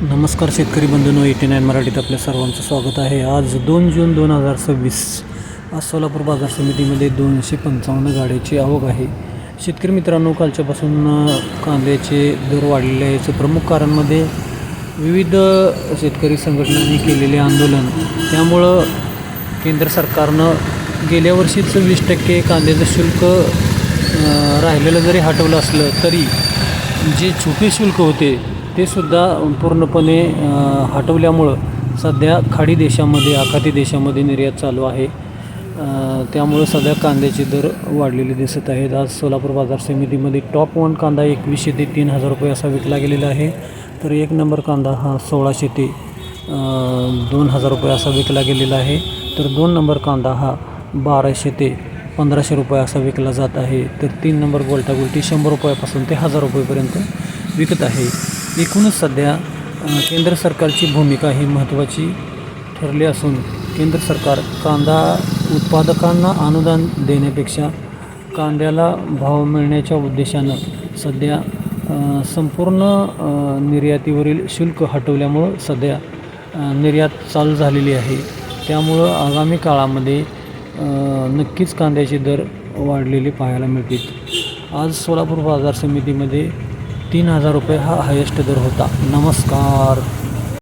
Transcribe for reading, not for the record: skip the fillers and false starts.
नमस्कार शेतकरी बंधूंनो, 89 मराठीत आपल्या सर्वांचं स्वागत आहे. आज 2 जून 2026. आज सोलापूर बाजार समितीमध्ये 255 गाड्याची आवक आहे. शेतकरी मित्रांनो, कालच्यापासून कांद्याचे दर वाढलेले आहे. प्रमुख कारणमध्ये विविध शेतकरी संघटनांनी केलेले आंदोलन. त्यामुळं केंद्र सरकारनं गेल्या वर्षीच 20% कांद्याचं शुल्क राहिलेलं जरी हटवलं असलं तरी जे छुपे शुल्क होते ते सुद्धा पूर्णपणे हटवल्यामुळं सध्या खाडी देशामध्ये, आखाती देशामध्ये निर्यात चालू आहे. त्यामुळं सध्या कांद्याचे दर वाढलेले दिसत आहेत. आज सोलापूर बाजार समितीमध्ये टॉप 1 कांदा 2100 ते 3000 रुपये असा विकला गेलेला आहे. तर 1 नंबर कांदा हा 1600 ते 2000 रुपये असा विकला गेलेला आहे. तर 2 नंबर कांदा हा 1200 ते 1500 रुपये असा विकला जात आहे. तर 3 नंबर गोल्टागुल्टी 100 रुपयापासून ते 1000 रुपयेपर्यंत विकत आहे. एकूणच सध्या केंद्र सरकारची भूमिका ही महत्त्वाची ठरली असून केंद्र सरकार कांदा उत्पादकांना अनुदान देण्यापेक्षा कांद्याला भाव मिळण्याच्या उद्देशानं सध्या संपूर्ण निर्यातीवरील शुल्क हटवल्यामुळं सध्या निर्यात चालू झालेली आहे. त्यामुळं आगामी काळामध्ये नक्कीच कांद्याचे दर वाढलेले पाहायला मिळतील. आज सोलापूर बाजार समितीमध्ये 3000 रुपये हा हायेस्ट दर होता. नमस्कार.